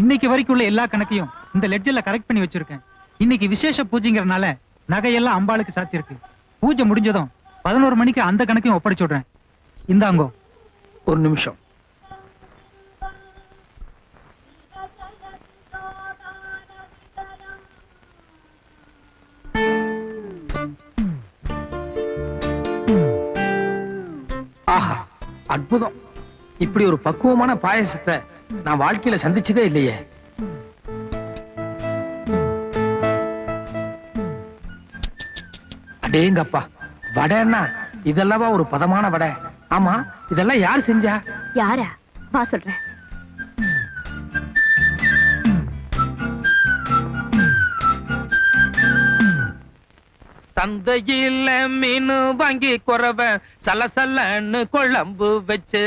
இன்னைக்கு வரைக்கும் உள்ள எல்லா கணக்கையும் இந்த லெட்ஜர்ல கரெக்ட் பண்ணி வச்சிருக்கேன். இன்னைக்கு விசேஷ பூஜைங்கிறனால நகையெல்லாம் அம்பாளுக்கு சாத்தியிருக்கு. பூஜை முடிஞ்சதும் 11 மணிக்கு அந்த கணக்கையும் ஒப்படைச்சு விடுறேன். இந்தாங்கோ. ஒரு நிமிஷம். ஆஹா, அற்புதம். இப்படி ஒரு பக்குவமான பாயசத்தை நான் வாழ்க்கையில சந்திச்சதே இல்லையே. அடேங்கப்பா, வடைன்னா இதெல்லாம் ஒரு பதமான வடை. ஆமா, இதெல்லாம் யார் செஞ்சா? யாரா? வா சொல்றேன். தந்தையில மீன் வாங்கி குறவ சலசலன்னு குழம்பு வச்சு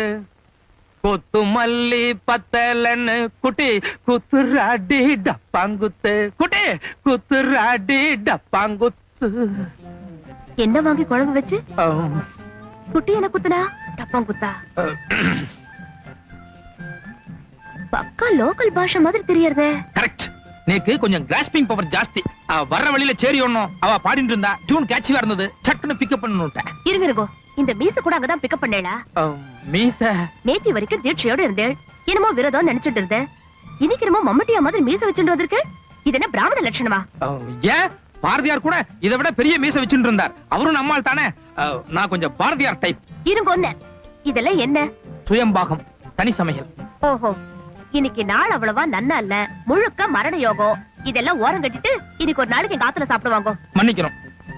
கொத்து மல்லி பத்தலன்னு குட்டி குத்துராடி டப்பாங்குத்து, குட்டி குத்துராடி டப்பாங்குத்து. என்ன வாங்கி குழம்பு வச்சு குட்டி என்ன குத்துனா? டப்பாங்குத்தா? பக்கா லோக்கல் பாஷை மாதிரி தெரியறதே. கரெக்ட். நேக்கு கொஞ்சம் கிராஸ்பிங் பவர் ஜாஸ்தி. வர்ற வழியில சேரி ஒண்ணும் அவ பாடிட்டு இருந்தா டியூன் கேட்சிவா இருந்தது. சட்டுன்னு பிக்கப் பண்ணனுட்டேன். இருங்கோ, இந்த மீச கூட அங்கதான் பிக்கப் பண்ணேளா? மீச நேத்தி வரைக்கும் தீட்சையோட இருந்தேன். என்னமோ விரதம் நினைச்சிட்டு இருந்தேன். இன்னைக்கு என்னமோ மம்மட்டியா மாதிரி மீச வச்சுட்டு வந்திருக்கு. இது என்ன பிராமண லட்சணமா? ஏன், பாரதியார் கூட இதை விட பெரிய மீச வச்சுட்டு இருந்தார். அவரும் நம்மால் தானே. நான் கொஞ்சம் பாரதியார் டைப். இருங்கொன்ன, இதெல்லாம் என்ன? சுயம்பாகம், தனி சமையல். ஓஹோ, இன்னைக்கு நாள் அவ்வளவா நன்னா இல்ல, முழுக்க மரண யோகம். இதெல்லாம் ஓரம் கட்டிட்டு இன்னைக்கு ஒரு நாளைக்கு எங்க ஆத்துல சாப்பிடுவாங்க. மன்னிக்கணும்,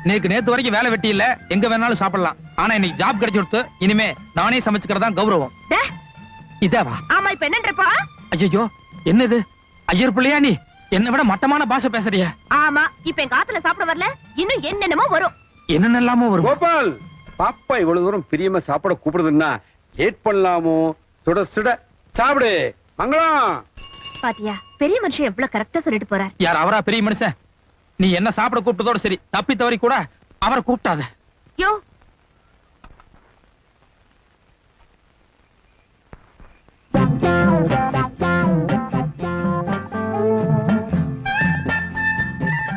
நேத்து வரைக்கும் வேலை வெட்டி இல்ல, எங்க வேணாலும் சாப்பிடலாம். ஆனா இன்னைக்கு ஜாப் கிடைச்சு கொடுத்து இனிமே நானே சமைச்சுக்கிறதா கௌரவம். இதேவா? ஆமா, இப்ப என்னன்றப்பா? ஐயோ, என்னது ஐயர் பிள்ளையா நீ? என்ன விட மட்டமான பாஷை பேசுறியா? ஆமா, இப்ப எங்க ஆத்துல சாப்பிட வரல, இன்னும் என்னென்னமோ வரும். என்னென்னலாமோ வரும். கோபால், பாப்பா இவ்வளவு தூரம் பிரியமா சாப்பிட கூப்பிடுதுன்னா லேட் பண்ணலாமோ? சுட சுட சாப்பிடு. மங்களம். பாத்தியா, பெரிய மனுஷன் எவ்வளவு கரெக்டா சொல்லிட்டு போறார். யார் அவரா பெரிய மனுஷன்? நீ என்ன சாப்பிட கூப்பிட்டதோட சரி, தப்பி தவறி கூட அவரை கூப்பிட்டாத. யோ,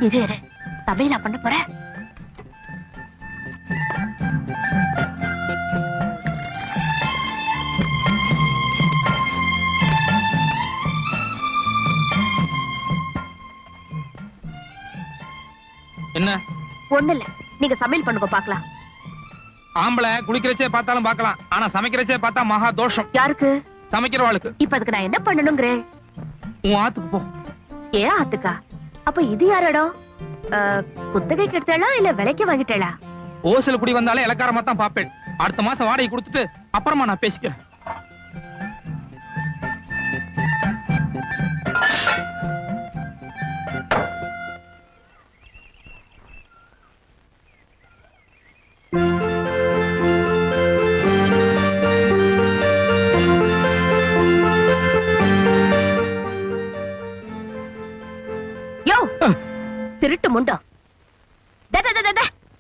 இரு, சமையலா பண்ண போற? என்ன? ஒண்ணு இல்ல, நீங்க சமையல் பண்ணுங்க பாக்கலாம். ஆம்பளை குளிக்கிறச்சே பார்த்தாலும் பார்க்கலாம், ஆனா சமைக்கிறச்சே பார்த்தா மகா தோஷம். யாருக்கு? சமைக்கிறவாளுக்கு. இப்ப அதுக்கு நான் என்ன பண்ணணுங்கிறேன்? உன் ஆத்துக்கு போ. ஏன் ஆத்துக்கா? அப்ப இது யார் இடம்? குத்தகைக்கு எடுத்தாளா இல்ல விலைக்கு வாங்கிட்டாளா? ஓசல் குடி வந்தாலே இலக்காரமா தான் பாப்பேன். அடுத்த மாசம் வாடகை கொடுத்துட்டு அப்புறமா நான் பேசிக்கிறேன். திருட்டு முண்டோ,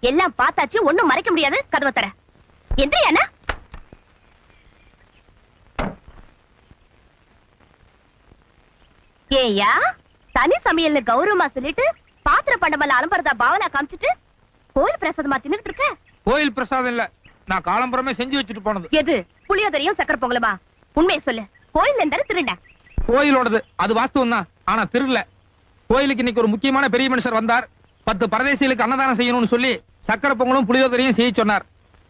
எல்லாம் பார்த்தாச்சு, ஒண்ணும் மறைக்க முடியாது. கதவை தர. எந்திரியானா? ஏயா, தனி சமையல்னு கௌரவமா சொல்லிட்டு பாத்திர பண்டமல்ல அலம்பரதா பாவனா காமிச்சிட்டு கோயில் பிரசாதமா தின்னுட்டு இருக்க. கோயில் பிரசாதம் இல்ல, நான் காலம்பரமே செஞ்சு வச்சுட்டு போனது. எது? புளியோதரையும் சக்கர பொங்கலுமா? உண்மையை சொல்லு. கோயில் இருந்தாரு திருண்ட. கோயிலோடது அது வாஸ்தவம் தான், ஆனா திருடல. கோயிலுக்கு இன்னைக்கு ஒரு முக்கியமான பெரிய மனுஷர் வந்தார். 10 பரதேசிகளுக்கு அன்னதானம் செய்யணும்னு சொல்லி சக்கர பொங்கலும் புளியோதரையும் செய்ய சொன்னார்.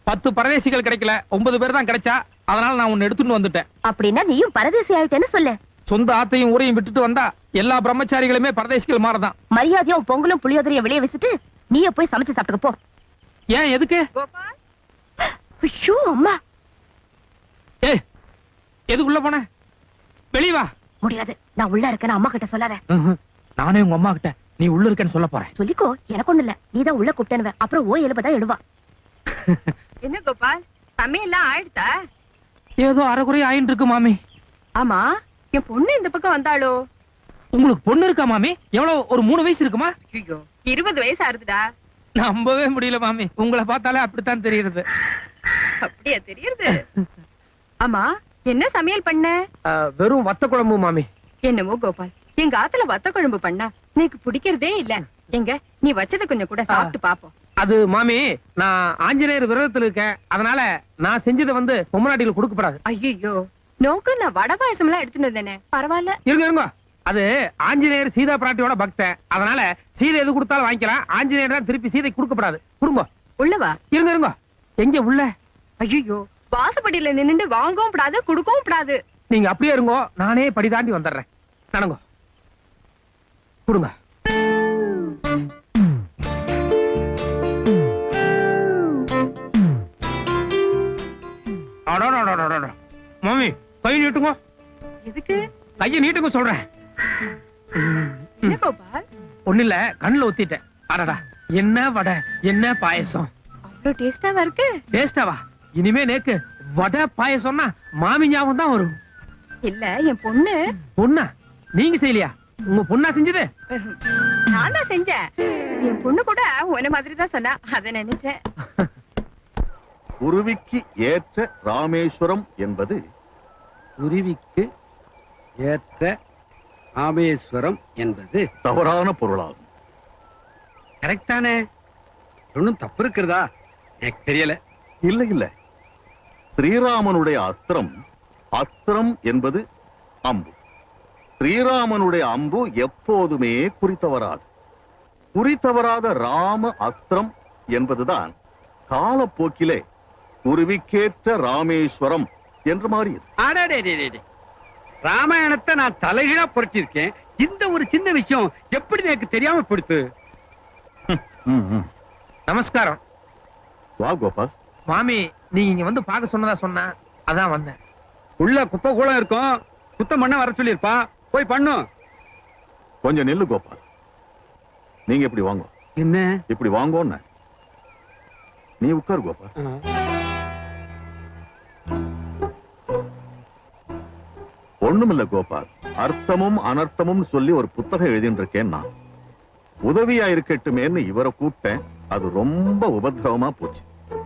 10 பரதேசிகள் கிடைக்கல, 9 பேர் தான் கிடைச்சா. அதனால நான் உன்னை எடுத்துட்டு வந்துட்டேன். அப்படின்னா நீயும் பரதேசி ஆயிட்டேன்னு சொல்லு. சொந்த ஆத்தையும் ஊரையும் விட்டுட்டு வந்தா எல்லா பிரம்மச்சாரிகளுமே பரதேசிகள் மாறதான். மரியாதையா பொங்கலும் புளியோதரையும் வெளியே வச்சுட்டு நீயே போய் சமைச்சு சாப்பிட்டுக்க போ. ஏன், எதுக்கு? ஐயோ அம்மா. ஏய், எதுக்குள்ள போன? வெளிய வா. முடியாது, நான் உள்ள இருக்கேன்னு அம்மா கிட்ட சொல்லாத. நானே உங்க அம்மா கிட்ட நீ உள்ள இருக்கேன்னு சொல்ல போறேன். சொல்லிக்கோ, எனக்கு ஒண்ணு இல்ல. நீதான் உள்ள கூப்பிட்டேன்னு அப்புறம் ஓ எழுபதான் எழுவா. என்ன கோபால், சமையல்லாம் ஆயிடுதா? ஏதோ அரைக்குறை ஆயின்னு இருக்கு மாமி. ஆமா, என் பொண்ணு இந்த பக்கம் வந்தாளோ? உங்களுக்கு பொண்ணு இருக்கா மாமி? எவ்வளவு, ஒரு 3 வயசு இருக்குமா? 20 வயசு ஆறுதுடா. நம்பவே முடியல மாமி, உங்களை பார்த்தாலே அப்படித்தான் தெரியுது. அப்படியா தெரியுது? ஆமா, என்ன சமையல் பண்ண? வெறும் வத்த குழம்பு மாமி. என்னமோ கோபால், எங்க ஆத்துல வத்த குழம்பு பண்ணா எனக்கு பிடிக்கிறதே இல்ல. எங்க நீ வச்சத கொஞ்சம் கூட சாப்பிட்டு பாப்போம். அது மாமி, நான் ஆஞ்சநேயர் விரதத்துல இருக்கேன். அதனால நான் செஞ்சதை வந்து பொம்மநாட்டில கொடுக்கப்படாது. ஐயோ, நோக்கு நான் வடை பாயசம் எல்லாம் எடுத்துட்டு வந்தேனே. பரவாயில்ல. இருங்க. அது ஆஞ்சநேயர் சீதா பிராட்டியோட பக்தன். அதனால சீதை எது கொடுத்தாலும் வாங்கிக்கலாம். ஆஞ்சநேயர் தான் திருப்பி சீதை கொடுக்கப்படாது. கொடுங்க. உள்ளவா? இருங்க. எங்க உள்ள? ஐயோ, வாசப்படியில நின்னுட்டு வாங்கவும் கூடாது, கொடுக்கவும் கூடாது. நீங்க அப்படியே இருங்கோ, நானே படி தாண்டி வந்துடுறேன். நடங்கோ. கொடுங்க. மாமி, கை நீட்டுங்க. எதுக்கு? கையை நீட்டுங்க சொல்றேன். என்ன கோபால்? ஒண்ணு இல்ல, கண்ணுல ஒத்திட்டேன். அடடா, என்ன வடை, என்ன பாயசம். அவ்வளவு டேஸ்டாவா இருக்கு? டேஸ்டாவா? இனிமே நேக்கு வடை பாயசம்னா மாமி ஞாபகம் தான் வரும். இல்ல, என் பொண்ணு. பொண்ணா? நீங்க செய்யலையா? உங்க பொண்ணா செஞ்சது? நான் தான் செஞ்சேன். என் பொண்ணு கூட உன்ன மாதிரி தான் சொன்னா, அத நினைச்சேன். குருவிக்கு ஏற்ற ராமேஸ்வரம் என்பது குருவிக்கு ஏற்ற ராமேஸ்வரம் என்பது தவறான பொருளாகும். கரெக்ட் தானே? ஒன்னும் தப்பு இருக்கிறதா? எனக்கு தெரியல. இல்லை. ஸ்ரீராமனுடைய அஸ்திரம் என்பது அம்பு. ஸ்ரீராமனுடைய அம்பு எப்போதுமே குறித்தவராது. குறித்தவராத ராம அஸ்திரம் என்பதுதான் காலப்போக்கிலே குருவிக்கேற்ற ராமேஸ்வரம் என்று மாறியது. ராமாயணத்தை நான் தலைகீழா புரட்டியிருக்கேன். இந்த ஒரு சின்ன விஷயம் எப்படி எனக்கு தெரியாம போயிடுத்து? நமஸ்காரம். வா கோபால். மாமி, நீங்க இங்க வந்து பாக்க சொன்னதா சொன்னா, அதான் வந்தேன். உள்ள குப்பை கூலம் இருக்கும், சுத்தம் பண்ண வர சொல்லிருப்பா. போய் பண்ணும். கொஞ்சம் நெல்லு கோபால். நீங்க இப்படி வாங்க. என்ன இப்படி வாங்கோன்னு. நீ உட்கார் கோபால். ஒண்ணுமில்ல கோபால், அர்த்தமும் அனர்த்தமும் சொல்லி ஒரு புத்தகம் எழுதிட்டு இருக்கேன் நான். உதவியா இருக்கட்டுமேன்னு இவரை கூப்பிட்டேன். அது ரொம்ப உபத்திரவமா போச்சு.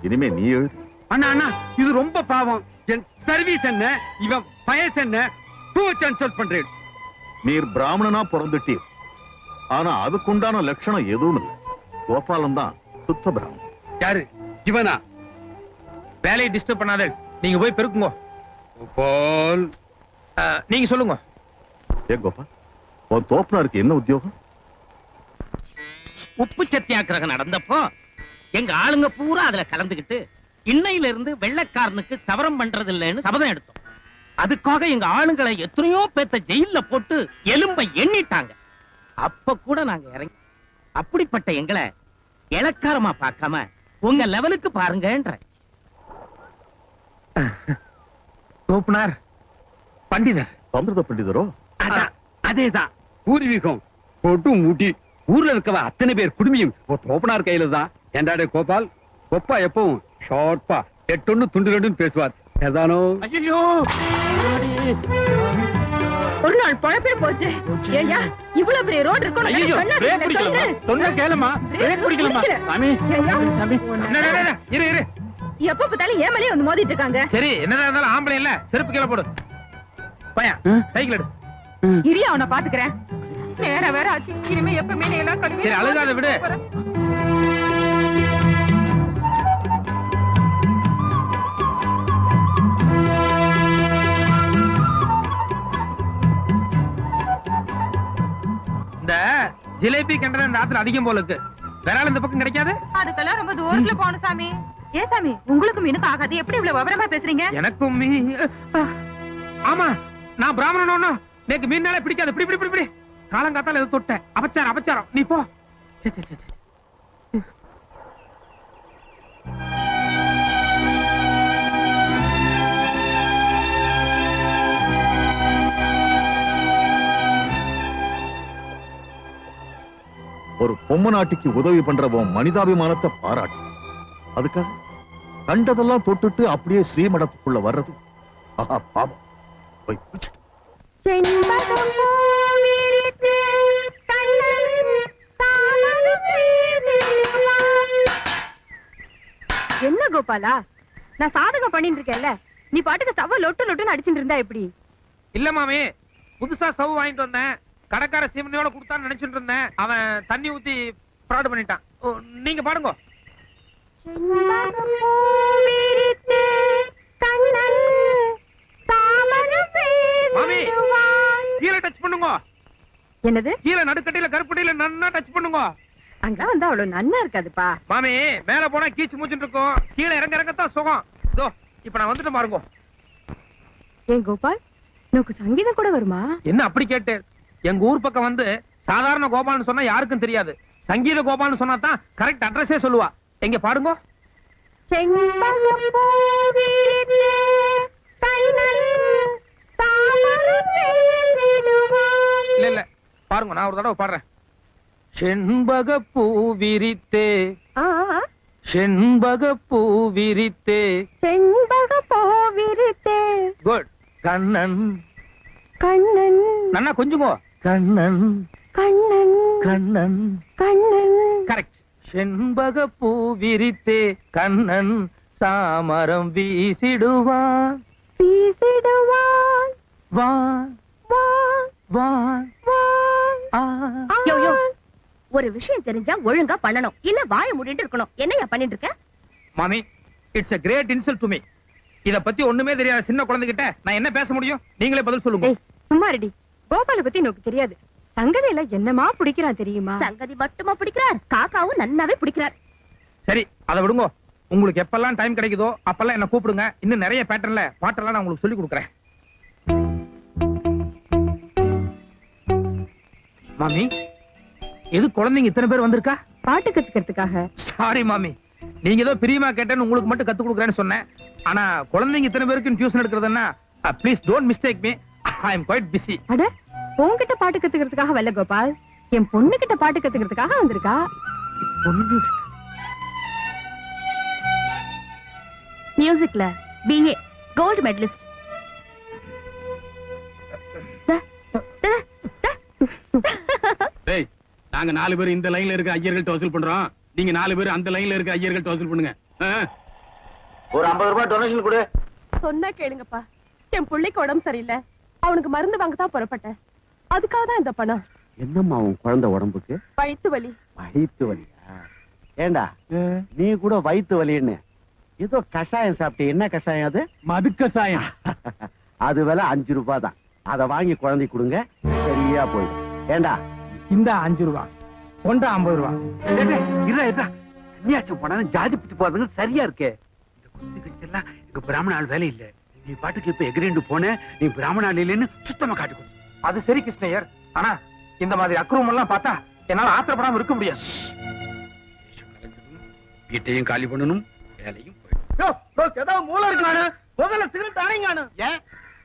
இனிமே நீ எழுது. அண்ணா, இது ரொம்ப பாவம். என் சர்வீஸ் என்ன, இவன் பயஸ் என்ன, கன்சல்ட் பண்றேன். நீர் பிராமணனா பிறந்துட்டீர். ஆனா அதுக்குண்டான லட்சணம் எதுவும் இல்லை. கோபாலம் தான் சுத்த பிராமணன். யாரு? இவனா? வேலையை டிஸ்டர்ப் பண்ணாத. நீங்க போய் பெருக்குங்க. கோபால், நீங்க சொல்லுங்க. ஏ கோபால், உன் தோப்பனாருக்கு என்ன உத்தியோகம்? உப்பு சத்தியாகிரகம் நடந்தப்போ எங்க ஆளுங்க பூரா அதுல கலந்துகிட்டு இன்னையில இருந்து வெள்ளைக்காரனுக்கு சவரம் பண்றது இல்லைன்னு சபதம் எடுத்தோம். அதுக்காக எங்க ஆளுங்களை எத்தனையோ பேத்த ஜெயில போட்டு எலும்பை எண்ணிட்டாங்க. அப்ப கூட நாங்க இறங்கி அப்படிப்பட்ட எங்களை இளக்காரமா பார்க்காம உங்க லெவலுக்கு பாருங்கன்ற. தோப்புனார் பண்டிதர். சம்ஸ்கிருத பண்டிதரோ? அதேதான். பூர்வீகம் போட்டு மூட்டி ஊர்ல இருக்கவ அத்தனை பேர் குடுமியும் தோப்பனார் கையில தான். ஏண்டாடே கோபால், கொப்பா எப்பவும் ஷார்ப்பா எட்டொன்னு துண்டு ரெண்டுன்னு பேசுவார். ஏதானோ ஐயோ, ஒரு நாள் பழப்பே போச்சு. ஏய்யா, இவ்வளவு பெரிய ரோட் இருக்கும். ஐயோ, பிரேக் பிடிக்கலமா? சொன்ன கேளுமா? பிரேக் பிடிக்கலமா? சாமி, சாமி. இரு. எப்ப பார்த்தாலும் ஏமலே வந்து மோதிட்டு இருக்காங்க. சரி, என்னதான் இருந்தாலும் ஆம்பளை இல்ல, செருப்பு கீழே போடு. பையன் சைக்கிள் எடு. இரியா, அவனை பாத்துக்கிறேன். நேர வேற ஆச்சு. இனிமே எப்பவுமே நீ எல்லாம் கழுவி. சரி, அழுகாத விடு. இந்த ஜிலேபி கண்டன இந்த ஆத்துல அதிகம் போல இருக்கு. வேற இந்த பக்கம் கிடைக்காது. அதுக்கெல்லாம் ரொம்ப தூரத்துல போகணும் சாமி. ஏ சாமி, உங்களுக்கு மீனுக்கு ஆகாது. எப்படி இவ்வளவு விவரமா பேசுறீங்க? எனக்கும் ஆமா, நான் பிராமணன். எனக்கு மீனாலே பிடிக்காது. பிடி காலங்காத்தால எது தொட்ட அபச்சாரம். நீ போ. ஒரு பொம்மை நாட்டிக்கு உதவி பண்றவன் மனிதாபிமானத்தை பாராட்டு. அதுக்காக கண்டதெல்லாம் தொட்டுட்டு அப்படியே ஸ்ரீமடத்துக்குள்ள வர்றது பாவம். போய் குளிச்சுட்டு. என்ன கோபாலா, நான் சாதகம் பண்ணிட்டு இருக்கேன்ல, நீ பாட்டுக்கு ஸ்டவ் லொட்டு லொட்டுன்னு அடிச்சுட்டு இருந்தா எப்படி? இல்ல மாமி, புதுசா ஸ்டவ் வாங்கிட்டு வந்தேன். கடைக்கார சீமனையோட கொடுத்தான்னு நினைச்சிட்டு இருந்தேன். அவன் தண்ணி ஊத்தி ஃப்ராட் பண்ணிட்டான். ஓ, நீங்க பாடுங்க. மாமி கீழே டச் பண்ணுங்க. என்னது? கீழே நடுக்கட்டையில கருப்பட்டியில நன்னா டச் பண்ணுங்க. அங்க வந்து அவ்வளவு நன்னா இருக்காதுப்பா. மாமி மேல போனா கீச்சு மூச்சுட்டு இருக்கும், கீழே இறங்க இறங்கத்தான் சுகம். இதோ இப்ப நான் வந்துட்டு பாருங்க. ஏன் கோபால், உனக்கு சங்கீதம் கூட வருமா? என்ன அப்படி கேட்டு? எங்க ஊர் பக்கம் வந்து சாதாரண கோபால்னு சொன்னா யாருக்கும் தெரியாது. சங்கீத கோபால்னு சொன்னா தான் கரெக்ட் அட்ரஸே சொல்லுவா. எங்க பாடுங்க. இல்ல இல்ல பாருங்க, நான் ஒரு தடவை பாடுறேன். செண்பக பூ விரித்தே, செண்பக பூ விரித்தே, செண்பக பூ விரித்தே. குட். கண்ணன் கண்ணன் நன்னா கொஞ்சுங்கோ. கண்ணன் கண்ணன் கண்ணன் கண்ணன். கரெக்ட். செண்பக பூ விரித்தே கண்ணன் சாமரம் வீசிடுவான் வீசிடுவான். வா வா வா வா. ஆ. யோ யோ, ஒரு விஷயம் தெரிஞ்சா ஒழுங்கா பண்ணணும், இல்ல வாயை மூடிட்டு இருக்கணும். என்னையா பண்ணிட்டு இருக்க? மாமி, it's a great insult to me. இத பத்தி ஒண்ணுமே தெரியாத சின்ன குழந்தைகிட்ட நான் என்ன பேச முடியும்? நீங்களே பதில் சொல்லுங்க. ஏய் சும்மா ரெடி. கோபால பத்தி எனக்கு தெரியாது. சங்கதியில என்னமா பிடிக்கிறான் தெரியுமா? சங்கதி மட்டுமா பிடிக்கிறார், காக்காவும் நன்னாவே பிடிக்கிறார். சரி அதை விடுங்க. உங்களுக்கு எப்பெல்லாம் டைம் கிடைக்குதோ அப்பெல்லாம் என்ன கூப்பிடுங்க. இன்னும் நிறைய பேட்டர்ன்ல பாட்டெல்லாம் நான் உங்களுக்கு சொல்லி கொடுக்குறேன். மாமி, எது குழந்தைங்க இத்தனை பேர் வந்திருக்கா? பாட்டு கத்துக்கிறதுக்காக. சாரி மாமி, நீங்க ஏதோ பிரியமா கேட்டேன்னு உங்களுக்கு மட்டும் கத்து கொடுக்குறேன்னு சொன்னேன். ஆனா குழந்தைங்க இத்தனை பேருக்கு டியூஷன் எடுக்கிறதுன்னா please don't mistake me. I am quite busy. அட, உன்கிட்ட பாட்டு கத்துக்கிறதுக்காக வரல கோபால், என் பொண்ணு கிட்ட பாட்டு கத்துக்கிறதுக்காக வந்திருக்கா. மியூசிக்ல BA கோல்டு மெடலிஸ்ட். டேய், நாங்க 4 பேர் இந்த லைன்ல இருக்க ஐயர்கள்ட்ட வசூல் பண்றோம். நீங்க 4 பேர் அந்த லைன்ல இருக்க ஐயர்கள்ட்ட வசூல் பண்ணுங்க. ஒரு 50 ரூபாய் டொனேஷன் கொடு. சொன்னா கேளுங்கப்பா, என் பிள்ளைக்கு உடம்பு சரியில்லை, அவனுக்கு மருந்து வாங்க தான் புறப்பட்டேன். அதுக்காக தான் இந்த பணம். என்னம்மா உன் குழந்தை உடம்புக்கு? வயித்து வலி. வயித்து வலியா? ஏண்டா நீ கூட வயித்து வலின்னு ஏதோ கஷாயம் சாப்பிட்டு. என்ன கஷாயம் அது? மது கஷாயம். அது விலை 5 ரூபாய் தான். அத வாங்கி குழந்தை கொடுங்க, சரியா போயிடும். ஏண்டா இந்த 5 ரூபா கொண்டா 50 ரூபா. கன்னியாச்சம் போனாலும் ஜாதி பித்து போறதுங்க சரியா இருக்கே. இந்த குந்தி கட்சியெல்லாம் எங்க பிராமண ஆள் வேலை இல்ல. நீ பாட்டுக்கு இப்ப எகிரேண்டு போன, நீ பிராமண ஆள் இல்லைன்னு சுத்தமா காட்டுக்கும். அது சரி கிருஷ்ணய்யர், ஆனா இந்த மாதிரி அக்ரூம் எல்லாம் பார்த்தா என்னால ஆத்திரப்படாம இருக்க முடியாது. வீட்டையும் காலி பண்ணணும், வேலையும் ஏதாவது மூளை இருக்கு. முதல்ல சிகரெட் அணைங்க. ஏன்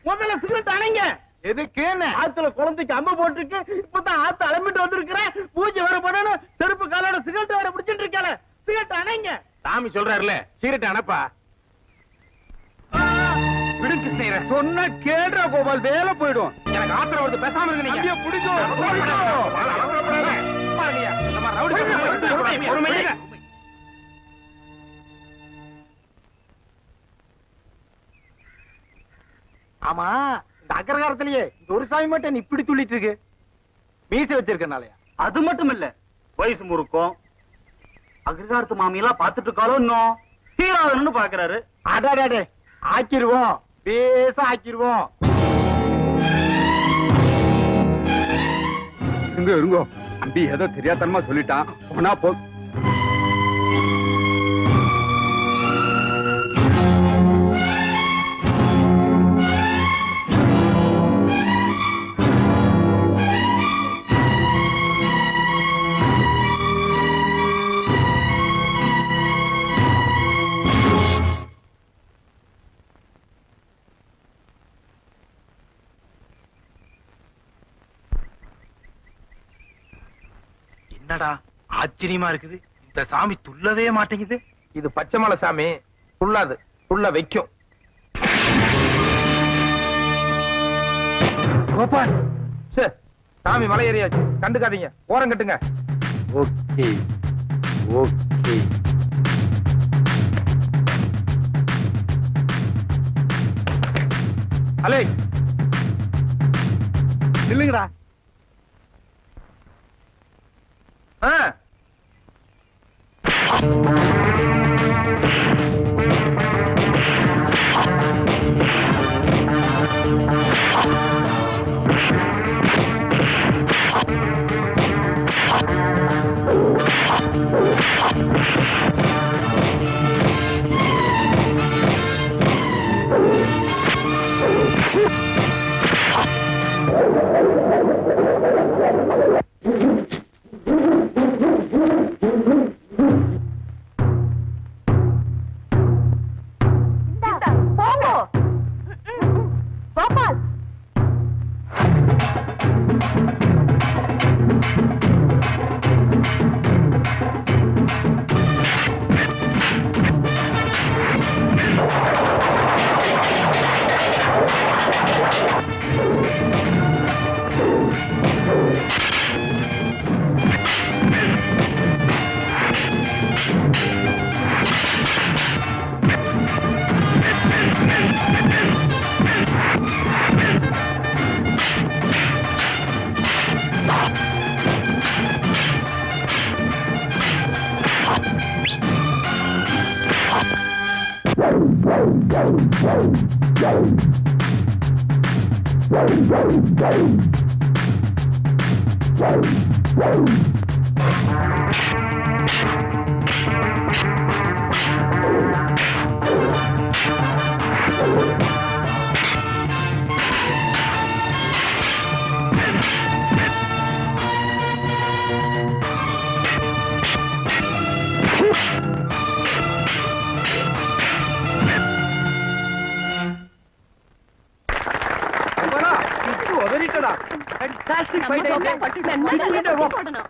முதல்ல சிகரெட் அணைங்க? எதுக்கு? ஆத்துல குழந்தைக்கு அம்பு போட்டுருக்கு, இப்பதான் ஆத்து அலம்பிட்டு வந்திருக்கிறேன். பூஜை வேற பண்ணணும், செருப்பு காலோட சிகரெட் வேற பிடிச்சிட்டு இருக்கல. சிகரெட் அணைங்க. சாமி சொல்றாருல, சீரட்டை அனுப்பா. விடு கிருஷ்ணய்யர, சொன்ன கேடுற கோபால், வேலை போயிடும். எனக்கு ஆத்திரம் வருது, பேசாம இருங்க. நீங்க பிடிக்கும் ஆமா. இந்த அகரகாரத்திலேயே இந்த ஒரு சாமி மட்டும் இப்படி துள்ளிட்டு இருக்கு. மீசை வச்சிருக்கனாலயா? அது மட்டும் இல்ல, வயசு முறுக்கும் அகிர்காரத்து மாமியெல்லாம் பாத்துட்டு இருக்காளோ இன்னும் ஹீரோன்னு பாக்குறாரு. அடாடே, ஆக்கிருவோம், பேச ஆக்கிருவோம். இருங்கோ, அம்பி ஏதோ தெரியாதனமா சொல்லிட்டான். போனா போ. என்னடா ஆச்சரியமா இருக்குது, இந்த சாமி துள்ளவே மாட்டேங்குது. இது பச்சை மலை சாமி, துள்ளாது, துள்ள வைக்கும். கோபால் சார், சாமி மலை ஏறியாச்சு, கண்டுக்காதீங்க, ஓரம் கட்டுங்க. Okay okay. அலே இல்லைங்கடா. கோபால்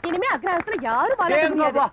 இனிமே அக்ரஹத்துல யாரும் வாழ முடியாது.